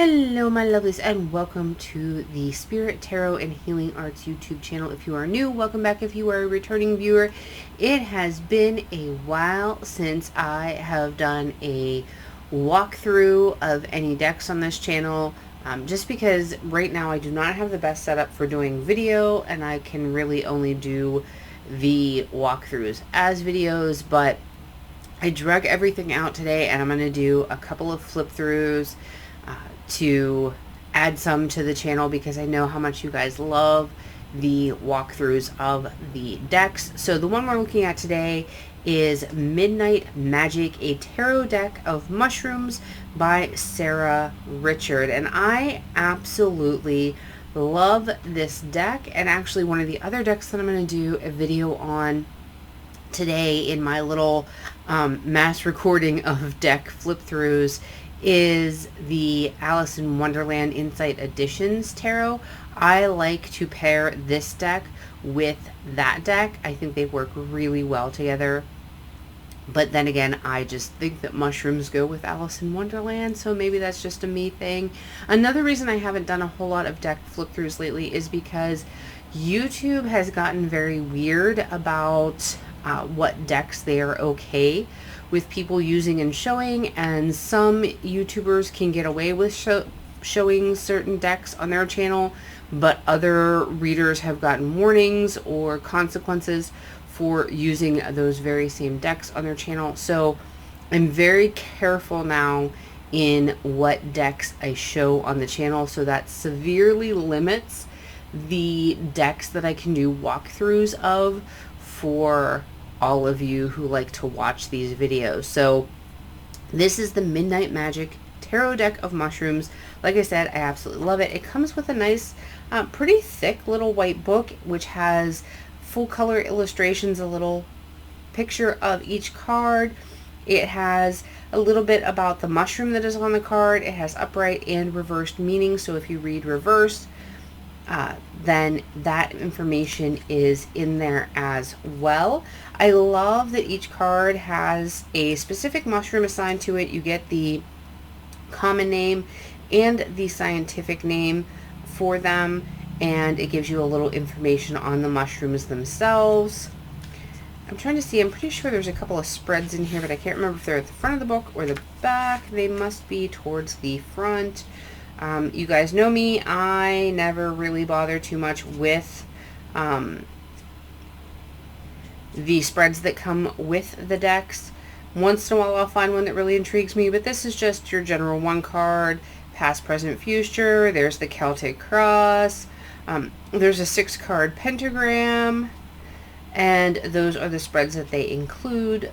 Hello my lovelies, and welcome to the Spirit Tarot and Healing Arts YouTube channel. If you are new, welcome back. If you are a returning viewer, it has been a while since I have done a walkthrough of any decks on this channel, just because right now I do not have the best setup for doing video, and I can really only do the walkthroughs as videos. But I drug everything out today, and I'm going to do a couple of flip throughs to add some to the channel, because I know how much you guys love the walkthroughs of the decks. So the one we're looking at today is Midnight Magic, a tarot deck of mushrooms by Sara Richard. And I absolutely love this deck, and actually one of the other decks that I'm going to do a video on today in my little mass recording of deck flip throughs is the Alice in Wonderland Insight Editions Tarot. I like to pair this deck with that deck. I think they work really well together. But then again, I just think that mushrooms go with Alice in Wonderland, so maybe that's just a me thing. Another reason I haven't done a whole lot of deck flip throughs lately is because YouTube has gotten very weird about what decks they are okay with people using and showing, and some YouTubers can get away with showing certain decks on their channel, but other readers have gotten warnings or consequences for using those very same decks on their channel. So I'm very careful now in what decks I show on the channel, so that severely limits the decks that I can do walkthroughs of for all of you who like to watch these videos. So this is the Midnight Magic tarot deck of mushrooms. Like I said, I absolutely love it. It comes with a nice, pretty thick little white book, which has full color illustrations, a little picture of each card. It has a little bit about the mushroom that is on the card. It has upright and reversed meaning, so if you read reversed, then that information is in there as well. I love that each card has a specific mushroom assigned to it. You get the common name and the scientific name for them, and it gives you a little information on the mushrooms themselves. I'm trying to see, I'm pretty sure there's a couple of spreads in here, but I can't remember if they're at the front of the book or the back. They must be towards the front. You guys know me, I never really bother too much with the spreads that come with the decks. Once in a while I'll find one that really intrigues me, but this is just your general one card, past, present, future. There's the Celtic cross. There's a 6-card pentagram, and those are the spreads that they include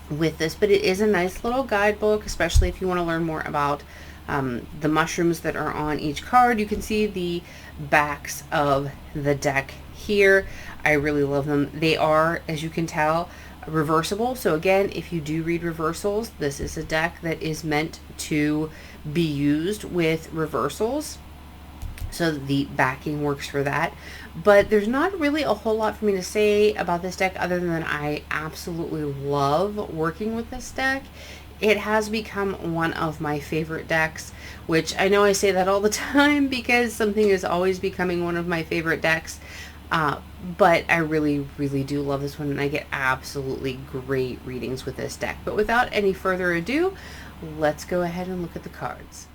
with this. But it is a nice little guidebook, especially if you want to learn more about the mushrooms that are on each card. You can see the backs of the deck here. I really love them. They are, as you can tell, reversible. So again, if you do read reversals, this is a deck that is meant to be used with reversals. So the backing works for that. But there's not really a whole lot for me to say about this deck other than I absolutely love working with this deck. It has become one of my favorite decks, which I know I say that all the time because something is always becoming one of my favorite decks. But I really, really do love this one, and I get absolutely great readings with this deck. But without any further ado, let's go ahead and look at the cards.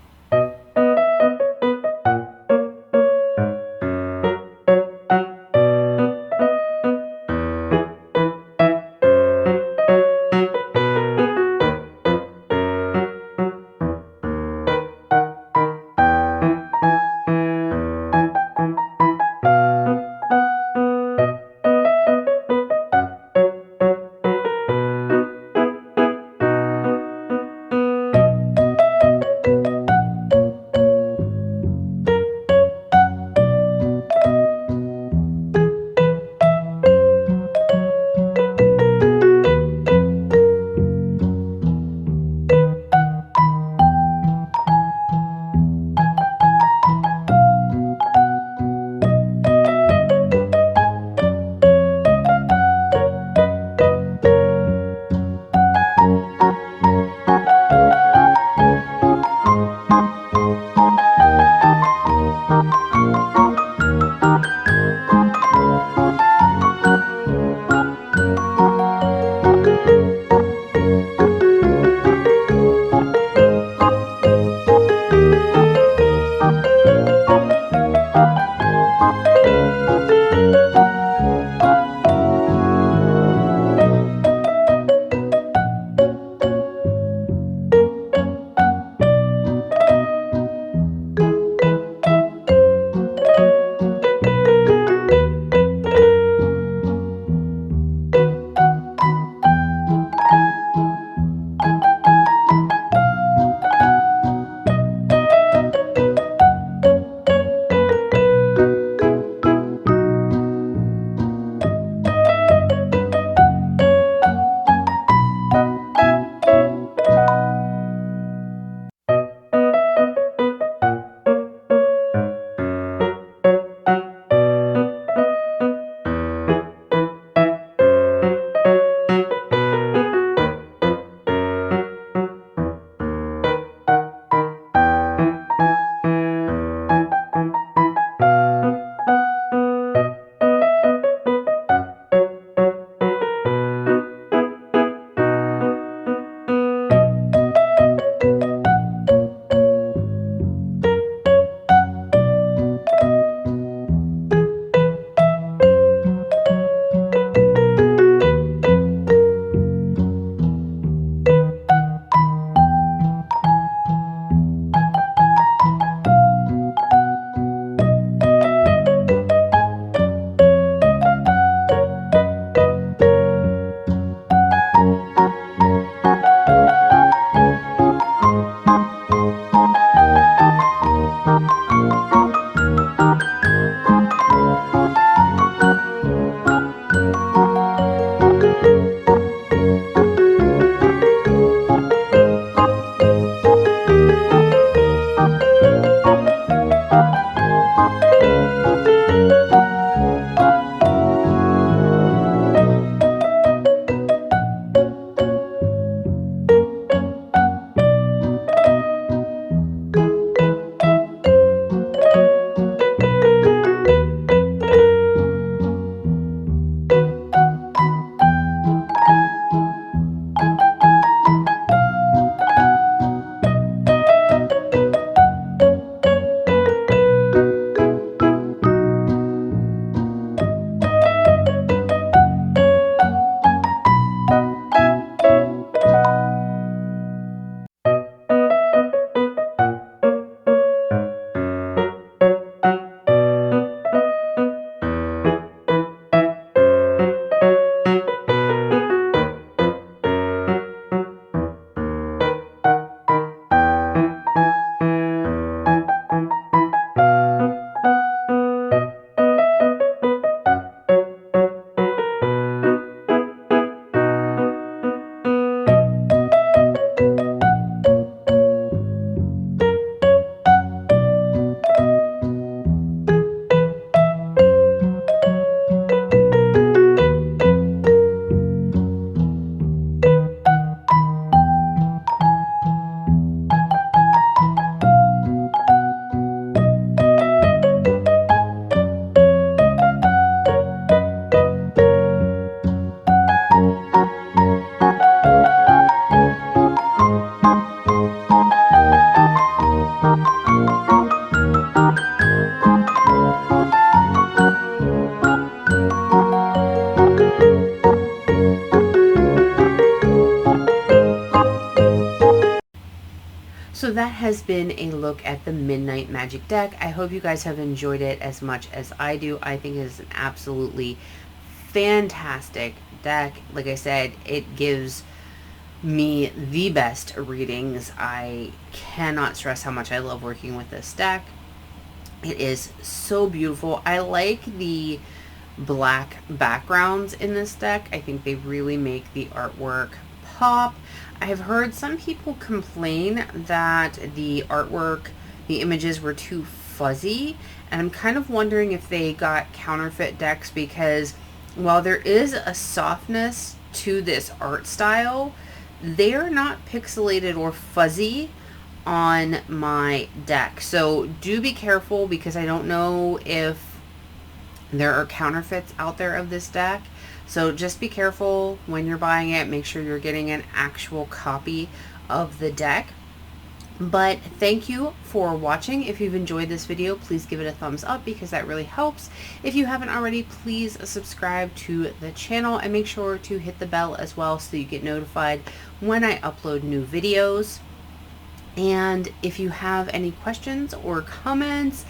that has been a look at the Midnight Magic deck. I hope you guys have enjoyed it as much as I do. I think it is an absolutely fantastic deck. Like I said, it gives me the best readings. I cannot stress how much I love working with this deck. It is so beautiful. I like the black backgrounds in this deck. I think they really make the artwork pop. I have heard some people complain that the artwork, the images were too fuzzy, and I'm kind of wondering if they got counterfeit decks, because while there is a softness to this art style, they are not pixelated or fuzzy on my deck. So do be careful, because I don't know if there are counterfeits out there of this deck. So just be careful when you're buying it. Make sure you're getting an actual copy of the deck. But thank you for watching. If you've enjoyed this video, please give it a thumbs up, because that really helps. If you haven't already, please subscribe to the channel and make sure to hit the bell as well, so you get notified when I upload new videos. And if you have any questions or comments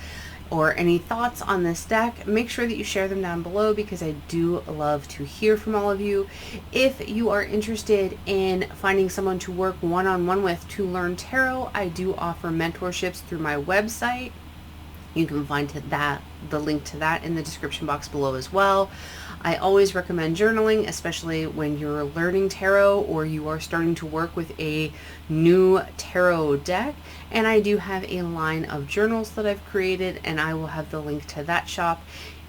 or any thoughts on this deck, make sure that you share them down below, because I do love to hear from all of you. If you are interested in finding someone to work one-on-one with to learn tarot, I do offer mentorships through my website. You can find the link to that in the description box below as well. I always recommend journaling, especially when you're learning tarot or you are starting to work with a new tarot deck. And I do have a line of journals that I've created, and I will have the link to that shop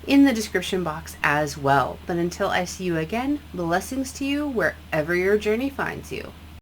in the description box as well. But until I see you again, blessings to you wherever your journey finds you.